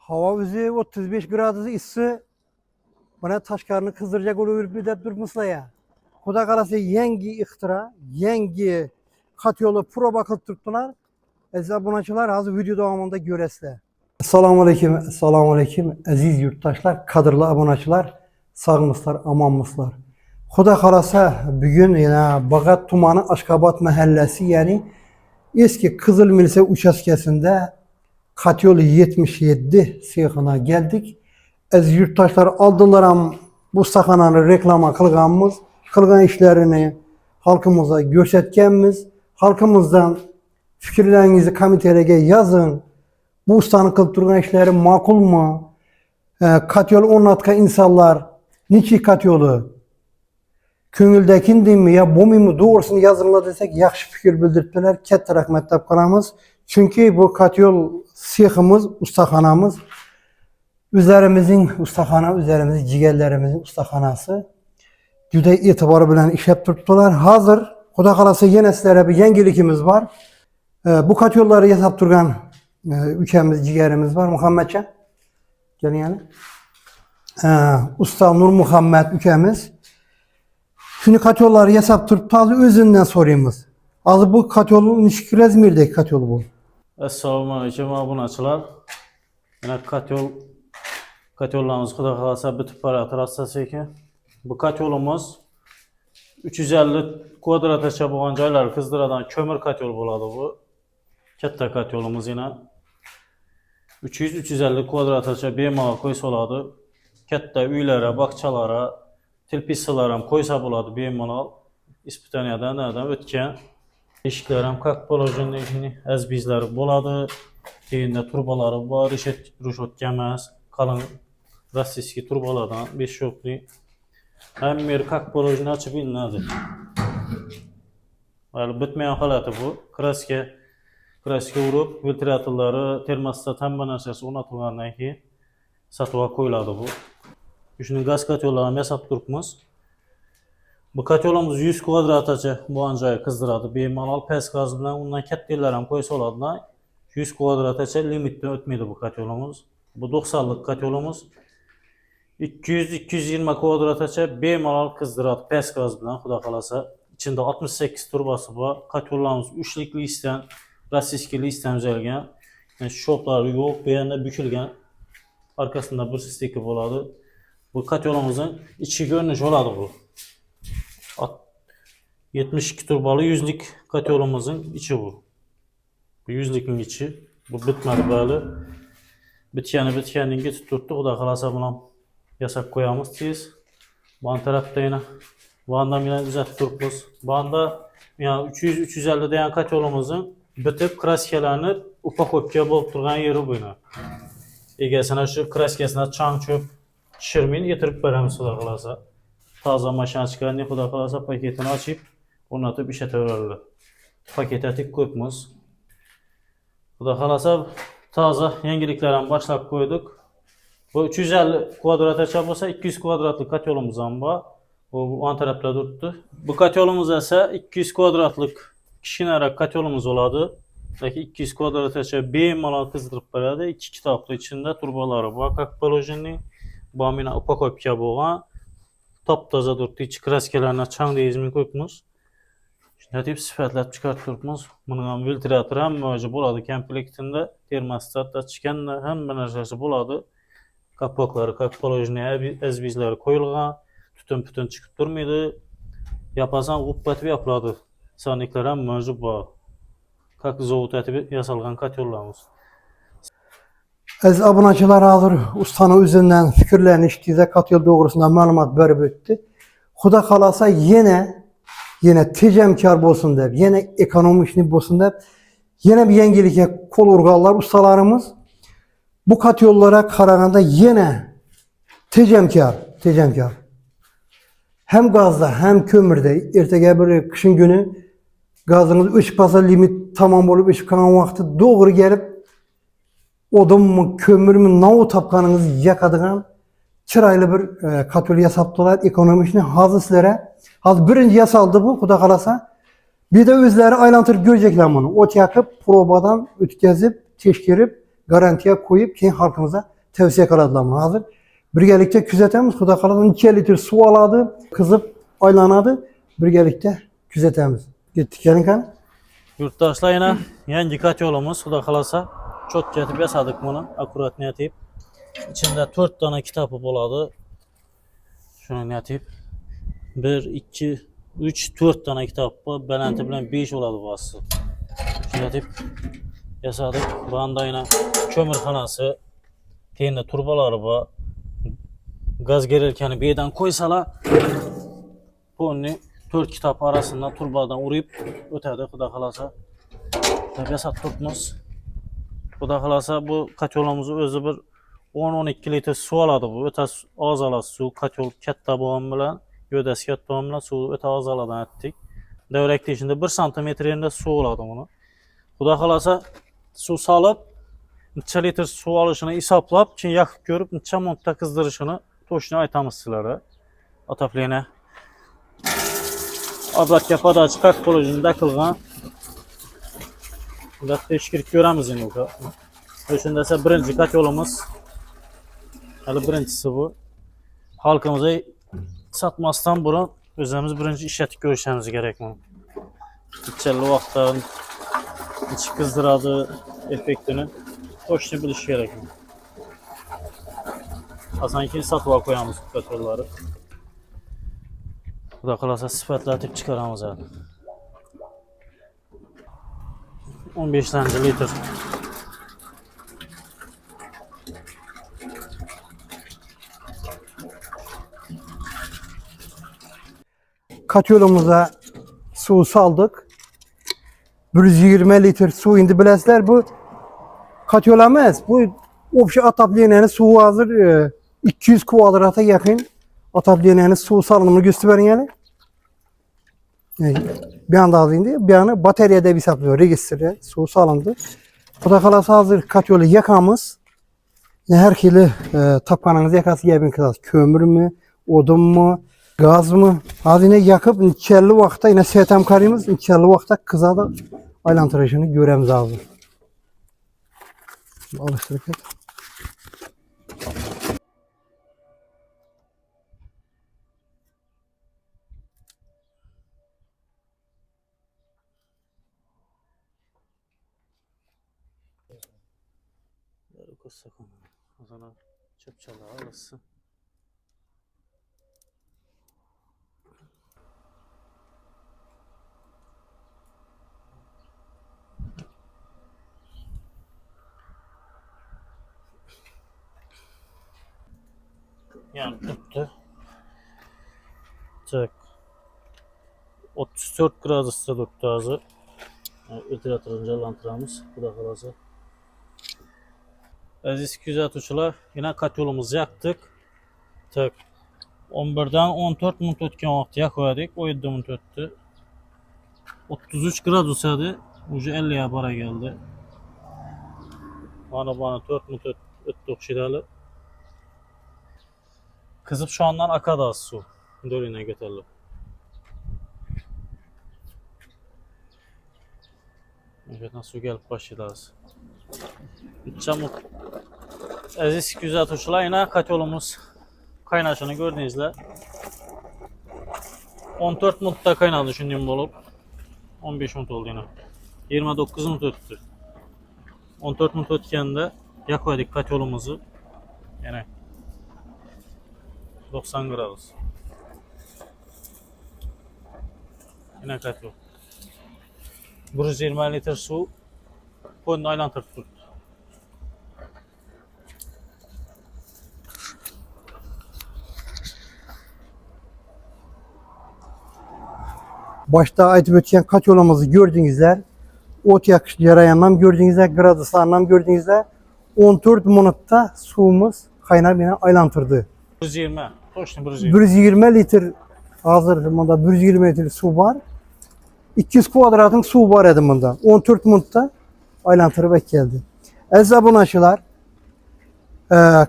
Hava üzeri 35 gradus ısı bana taşkarını kızdıracak olur bir de durmasla ya. Kuda kalası yengi ihtira, yengi kat yolu proba kıltırttılar. Ezabunacılar hazır video devamında göresler. Selamun Aleyküm, Selamun Aleyküm aziz yurttaşlar, kadırlı abonacılar, sağmışlar, amanmışlar. Kuda kalasa bugün yine Bağat Tumanı Aşkabat Mahallesi yani eski Kızıl Milise uçaskesinde kat yolu 77 siyahına geldik. Az yurttaşlar aldılar bu sahananı reklama kılgan işlerini halkımıza görsetkemiz. Halkımızdan fikirlerinizi komitelere yazın. Bu ustanın kılıp durgan işleri makul mu? Kat yolu onlatka insanlar niçin kat yolu? Köngüldekindi mi ya bu mu doğrusunu yazınlar desek yaxşı fikir bildirdiler. Katta rahmet dep kalamız. Çünkü bu kat yol siyahımız, ustaxanamız üzerimizin ustaxana, üzerimizin cigerlerimizin ustaxanası. Juda etibarı bilen işlep tuttular. Hazır, Xuda kalasa yine sizlere bir yengilikimiz var. Bu kat yolları yasap durgan ülkemiz, cigerimiz var. Muhammedcan. Gelin yani. Usta Nur Muhammed ülkemiz. Şimdi kat yolları yasap tuttu. Özünden sorayımız. Az bu kat yolu Nişkir İzmir'deki kat yolu bu. Assalamu aleyküm abunaçılar. Yine kat yollarımız Xuda kalasa bütün paratır hassasıyken. Bu kat yolumuz 350 kvadrataça boğan caylar kızdıradan kömür kat yolu buladı bu. Katta kat yolumuz yine 300-350 kvadrataça bir mala koysa oladı. Katta üylere, bakçalara, tilpisilara koysa buladı bir mala. İspitaniyadan nereden ötken. Eşiklerim kak polojunda işini az bizler buladı. Deyinde turbaları var, rüşot gemez, kalın rastiski turbalardan 5 şoklu. Hem bir kak polojunu açıp inledi. Yani bitmeyen halatı bu. Kraske vurup filtratörleri termostat hem banasası unatılandan ki satığa koyuladı bu. Düşünün gaz kat yollarına hesap durumuz. Bu kat yolumuz 100 kvadrataça bu ancayı kızdıradı. Bir malal pes gazından ondan kettirlerim koysa oladığına 100 kvadrataça limitte ötmeydi bu kat yolumuz. Bu 90'lık kat yolumuz 200-220 kvadrataça bir malal kızdıradı pes gazından Xuda kalasa. İçinde 68 turbası var. Kat yollarımız üçlükli isten, rastiskili isten özelgen. Yani şopları yok, bir yerine bükülgen. Arkasında bir sisteki boladı. Bu kat yolumuzun içi görünüş oladı bu. 72 turbalı 100'lük kat yolumuzun içi bu. Bu 100'lükün içi. Bu bitmedi böyle. Bitkenini tutturdu. O da kalasa buna yasak koyamız tiyiz. Bu tarafta yine Van'dan yine düzelt turpuz. Van'da yani 300-350 dayan kat yolumuzun bitip kraskelerini upak öpke bolup durgan yeri bu yine. Egesine şu kraskesine çam çöp şirmin getirip veremiz Xuda kalasa. Taza maşina çıkan ne Xuda kalasa paketini açıp onu atıp işe verirler. Pakete tek koyupmuz. Xuda kalasa taza yengiliklerden başlap koyduk. Bu 350 kvadrata olsa 200 kvadratlık kat yolumuzdan var. Bu an tarafta durdu. Bu kat yolumuz ise 200 kvadratlık kişinere kat yolumuz oladı. Belki 200 kvadrata bir malal kızdırıp beraber iki kitaplı içinde turbaları var. Kak polojini bamina upak öpke boğan. Taptaza durdu. İçi kraskelerine çan deyizmin koyupmuz. Şimdi tip sıfatlar çıkartırmız. Bunun filtratör hem mevcut buladı. Komplektinde termostatta çıkan hem enerjisi buladı. Kapakları, kapolojine az bizleri koyulgan. Tütün çıkıp durmaydı. Yapasan gupbatı yapıladı. Sanıklar hem mevcut bu. Kak zavut etibi yasalgan kat yollarımız. Az abunacılar hazır ustanın üzerinden fikirlerini iştiğinde kat yol doğrusunda malumat verip öttü. Xuda kalasa yine tecemkar bolsun dep, yine ekonomi işini bolsun dep, yine bir yengelike kol urgallar ustalarımız. Bu kat yollara karaganda yine tecemkar. Hem gazda hem kömürde ertege bir kışın günü gazınız 3 pasa limit tamam olup 3 kalan vakti doğru gelip odun mu kömür mü navu tapkanınızı yakadığın çıraylı bir kat yolu yasaptılar ekonomi işini hazır sizlere. Hazır birinci yasaldı bu Xuda kalasa. Bir de özleri aylantır görecekler bunu. Ot yakıp probadan ötkezip teşkirip garantiye koyup kendi halkımıza tavsiye qiladilar. Hozir birgalikda kuzatamiz. Xudo xolasa 2 litr suv oladi, qizib aylanadi. Birgalikda kuzatamiz. Ketdik keling. Yurtdoshlar yana yangi katyolimiz xudo xolasa cho'tga etib yasadik buni, akkurat niyatib. İçinde 4 tane kitabı bo'ladi. Shuni niyatib 1 2 3 4 tane kitap bor. Balanti bilan 5 bo'ladi bu asli. Shuni niyatib yasadik. Bunda yana ko'mirxonasi, tenda turbalari bor. Gaz gerilkani beydan qo'ysalar, buni 4 kitap arasından turbadan urib o'tadi xudo xolasa. Deb yasab turibmiz. Xudo xolasa bu katyolimizni o'zi bir 10-12 litr suv oladi bu. O'ta oz oladi suv. Katyol katta bo'lgani bilan, gövdasi katta bo'lgani bilan suv o'ta oz oladan etdik. Davrakda içinde 1 santimetr yerinde suv oladi buni. Xudo xolasa suv solib, necha litr suv olishini hisoblab, keyin yoqib ko'rib, necha minutda qizdirishini to'shni aytamiz sizlarga. Otaflena obratga podachi qaq bo'lishini qilgan. Bunda tekshirib ko'ramiz endi uka. O'shanda esa birinchi katyolimiz. Hali birinchisi bu. Xalqimizga satmasdan burun o'zimiz birinchi ishlatib ko'rishimiz kerak buni. Necha vaqtda ichi qizdiradi effektini to'shni bilish kerak. Asanki satib qo'yamiz katyollarni. Xudo xolasa sifatlatib chiqaramiz hali. 15 litr. Katyolumuza suv saldık. 120 litr suv indi bilasizlar bu katyol emas. Bu общий отоплениyaning suvi hozir 200 kvadrata yaqin отоплениyaning suv salınımını gösterin. Bir anda az indi. Bir yana bataryada bir hesaplıyor. Registrde suv salındı. Xudo xolasa hozir katyolu yakamız. Her xili tapqanınız yakası gelin kızas. Kömür mü, odun mu, gaz mı? Hozir yine yakıp neçeli vaqtda yine setam qaraymiz. Neçeli vaqtda qizada aylantırışını göremiz hozir. Alıştırıp et. Koysak onu. O zaman çöpçalar alırsın. Yani tuttu. Çek. 34 gradusda tuttu azı. Ötüratırınca lantramız. Bu da kalası. Aziz kuzatuvchilar, yine katyolumuzu yaktık. Tak 11'den 14 minut o'tgan vaqt yoqdik. 17 minut o'tdi. 33 gradus edi. Uje 50'ye bara geldi. Bana 4 minut o'tdi o'xshaydi. Kızıp şu andan akad az su. Dörüne götürdü. Evet, su gelip başladı. Çamur. Aziz kuzatuvchilar, yine katyolumuz kaynashini gördüğünüzde 14 minutda kaynadı düşündüğüm olup 15 minut oldu yine. 29 minut öttü. 14 minut ötkende yakıyorduk katyolumuzu. Yani 90 gradus. Yine katyol. 120 litre su koyunu aylantırıp durdu. Başta aytıp ötken katyolumuzu gördüğünüzler, ot yakış jarayandan gördüğünüzler, graduslarından gördüğünüzler 14 minutta suyumuz kaynar yine aylantırdı. 120. Точно 120. 120 litre hazır bunda 120 litre su var. 200 kvadratın su var edim bunda. 14 minutta aylantırıp geldi. Aziz abunachılar,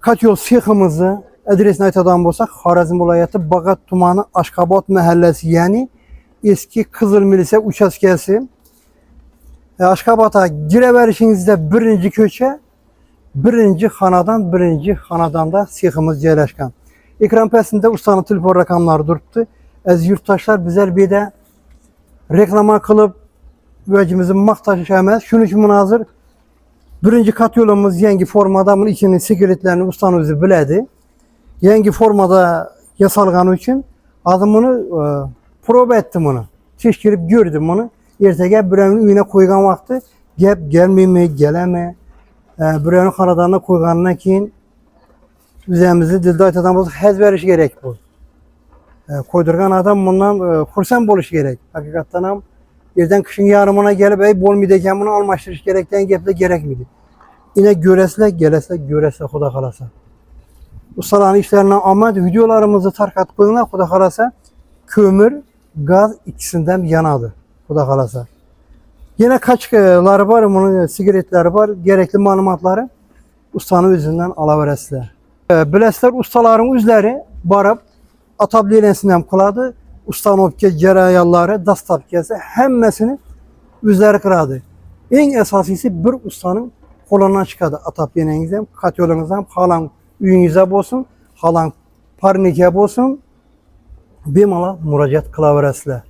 katyol seximizni adresini aytadigan bo'lsak, Xorazm viloyati Bag'at tumani Ashxobod mahallasi, ya'ni eski Qizil milisiya uchastkasi. Ashxobodga giraverishingizda birinchi ko'cha, birinci xanadanda seximiz yerleşken. Ekran pesinde ustanın telefon rakamları duruptu. Az yurttaşlar bizler bir de reklama kılıp vecimizin maqtaşamaz. Şunun için hazır birinci kat yolumuz yengi formada bunun içinin sigaretlerini ustanın özü biledi. Yengi formada yasalğanı için adımını proba ettim onu. Teşkirip gördüm onu. Ertege birenin üyüne koygan vakti gep gelmeyme, geleme. Birenin xanadanına koyganına keyin üzerimizi dilde aytadamız hez veriş gerek bu. Koydurgan adam bundan xursand boluş gerek. Hakikaten ham yerden kışın yarımına gelip ey bolmaydigan bunu almashtirish gerekten gepler gerek miydi? Yine göresle Xudo xolasa. Ustaların işlerinden amad videolarımızı tarqatib qo'yinglar, Xudo xolasa. Kömür, gaz ikisinden yanadı. Xudo xolasa. Yine kaçları var, bunun sigaretleri var, gerekli malumatları ustanın özünden alaverasizlar. Bilesizler, ustaların özleri barıp atabliyelensinem kıladı. Ustanovka jarayonlari, dastavkasi hemmesini özleri kıladı. En esasisi bir ustanın qo'lidan chiqadi. Atapyeningiz ham, katyolingiz ham, halang uyingizda bo'lsin, halang parnika bo'lsin, bemalol murojaat qilaverasizlar.